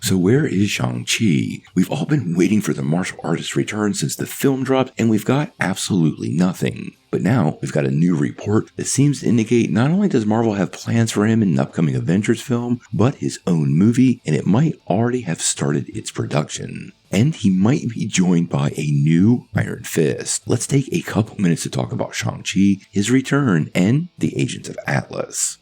So where is Shang Chi? We've all been waiting for the martial artist's return since the film dropped, and we've got absolutely nothing. But now, we've got a new report that seems to indicate not only does Marvel have plans for him in an upcoming Avengers film, but his own movie, and it might already have started its production. And he might be joined by a new Iron Fist. Let's take a couple minutes to talk about Shang-Chi, his return, and the Agents of Atlas.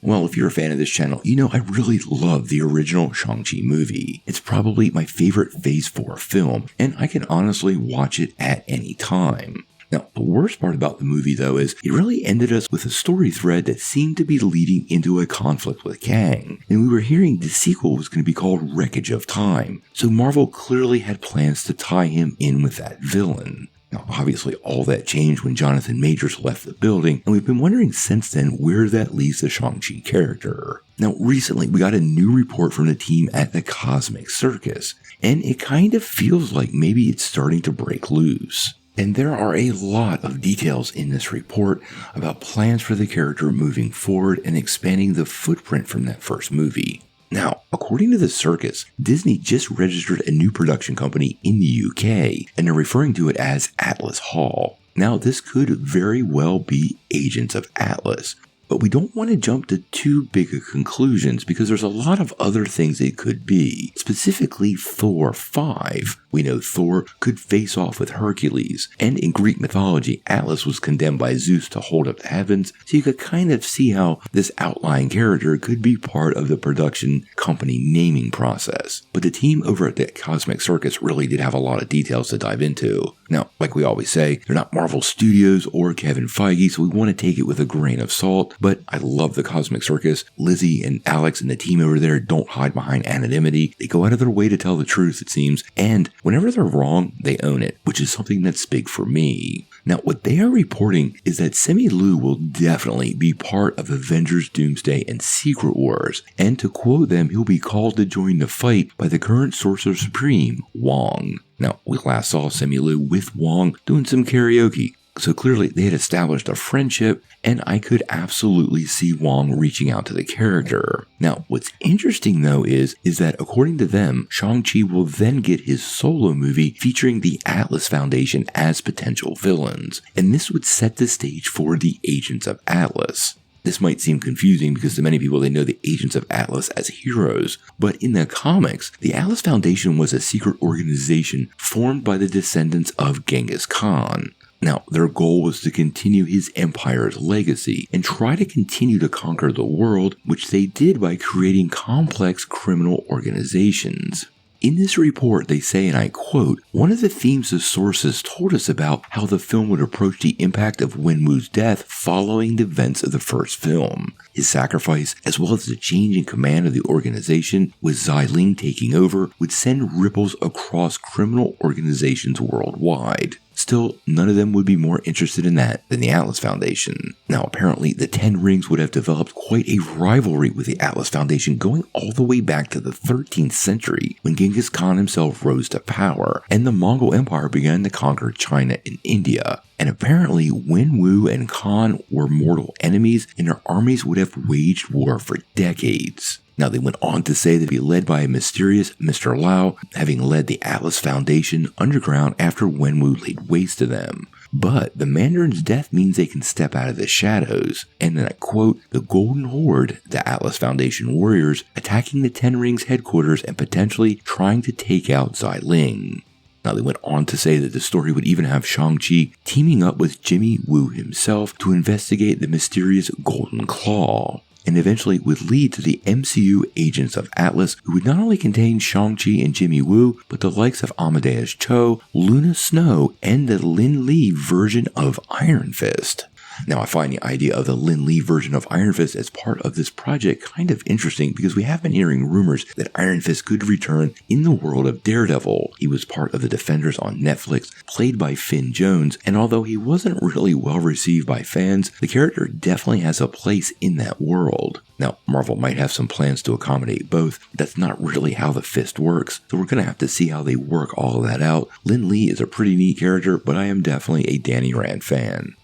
Well, if you're a fan of this channel, you know I really love the original Shang-Chi movie. It's probably my favorite Phase 4 film, and I can honestly watch it at any time. Now, the worst part about the movie, though, is it really ended us with a story thread that seemed to be leading into a conflict with Kang, and we were hearing the sequel was going to be called Wreckage of Time, so Marvel clearly had plans to tie him in with that villain. Now, obviously, all that changed when Jonathan Majors left the building, and we've been wondering since then where that leaves the Shang-Chi character. Now, recently, we got a new report from the team at the Cosmic Circus, and it kind of feels like maybe it's starting to break loose. And there are a lot of details in this report about plans for the character moving forward and expanding the footprint from that first movie. Now, according to the circus, Disney just registered a new production company in the UK, and they're referring to it as Atlas Hall. Now, this could very well be Agents of Atlas, but we don't want to jump to too big of conclusions because there's a lot of other things it could be, specifically Thor 5. We know Thor could face off with Hercules, and in Greek mythology, Atlas was condemned by Zeus to hold up the heavens, so you could kind of see how this outlying character could be part of the production company naming process. But the team over at the Cosmic Circus really did have a lot of details to dive into. Now, like we always say, they're not Marvel Studios or Kevin Feige, so we want to take it with a grain of salt, but I love the Cosmic Circus. Lizzie and Alex and the team over there don't hide behind anonymity. They go out of their way to tell the truth, it seems, and whenever they're wrong, they own it, which is something that's big for me. Now, what they are reporting is that Simu Liu will definitely be part of Avengers Doomsday and Secret Wars, and to quote them, he'll be called to join the fight by the current Sorcerer Supreme, Wong. Now, we last saw Simu Liu with Wong doing some karaoke, so clearly they had established a friendship, and I could absolutely see Wong reaching out to the character. Now, what's interesting though is that according to them, Shang-Chi will then get his solo movie featuring the Atlas Foundation as potential villains, and this would set the stage for the Agents of Atlas. This might seem confusing because to many people they know the Agents of Atlas as heroes, but in the comics, the Atlas Foundation was a secret organization formed by the descendants of Genghis Khan. Now, their goal was to continue his empire's legacy and try to continue to conquer the world, which they did by creating complex criminal organizations. In this report, they say, and I quote, "One of the themes the sources told us about how the film would approach the impact of Wenwu's death following the events of the first film. His sacrifice, as well as the change in command of the organization, with Xiling taking over, would send ripples across criminal organizations worldwide. Still, none of them would be more interested in that than the Atlas Foundation. Now, apparently, the Ten Rings would have developed quite a rivalry with the Atlas Foundation going all the way back to the 13th century when Genghis Khan himself rose to power and the Mongol Empire began to conquer China and India. And apparently, Wenwu and Khan were mortal enemies and their armies would have waged war for decades." Now, they went on to say they'd be led by a mysterious Mr. Lao, having led the Atlas Foundation underground after Wenwu laid waste to them. But the Mandarin's death means they can step out of the shadows, and then I quote, "The Golden Horde, the Atlas Foundation warriors, attacking the Ten Rings headquarters and potentially trying to take out Xiling." Now, they went on to say that the story would even have Shang-Chi teaming up with Jimmy Woo himself to investigate the mysterious Golden Claw, and eventually would lead to the MCU Agents of Atlas, who would not only contain Shang-Chi and Jimmy Woo, but the likes of Amadeus Cho, Luna Snow, and the Lin Lee version of Iron Fist. Now, I find the idea of the Lin Lee version of Iron Fist as part of this project kind of interesting because we have been hearing rumors that Iron Fist could return in the world of Daredevil. He was part of the Defenders on Netflix, played by Finn Jones, and although he wasn't really well received by fans, the character definitely has a place in that world. Now, Marvel might have some plans to accommodate both, but that's not really how the Fist works, so we're going to have to see how they work all of that out. Lin Lee is a pretty neat character, but I am definitely a Danny Rand fan.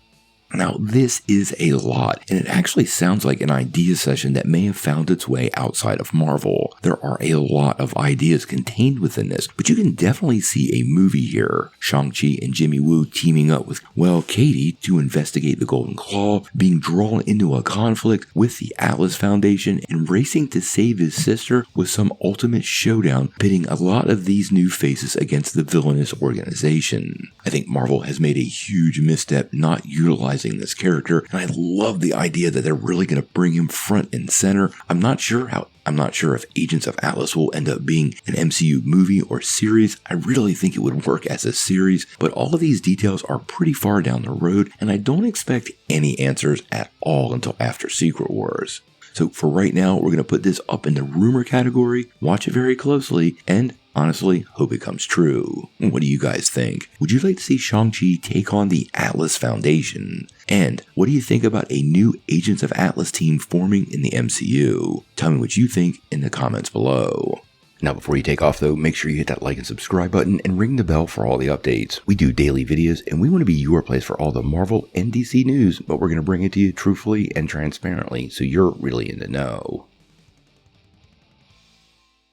Now, this is a lot, and it actually sounds like an idea session that may have found its way outside of Marvel. There are a lot of ideas contained within this, but you can definitely see a movie here. Shang-Chi and Jimmy Woo teaming up with, Katie to investigate the Golden Claw, being drawn into a conflict with the Atlas Foundation, and racing to save his sister with some ultimate showdown pitting a lot of these new faces against the villainous organization. I think Marvel has made a huge misstep not utilizing this character, and I love the idea that they're really going to bring him front and center. I'm not sure if Agents of Atlas will end up being an MCU movie or series. I really think it would work as a series, but all of these details are pretty far down the road, and I don't expect any answers at all until after Secret Wars. So for right now, we're going to put this up in the rumor category, watch it very closely, and honestly, hope it comes true. What do you guys think? Would you like to see Shang-Chi take on the Atlas Foundation? And what do you think about a new Agents of Atlas team forming in the MCU? Tell me what you think in the comments below. Now, before you take off though, make sure you hit that like and subscribe button and ring the bell for all the updates. We do daily videos and we want to be your place for all the Marvel and DC news, but we're going to bring it to you truthfully and transparently so you're really in the know.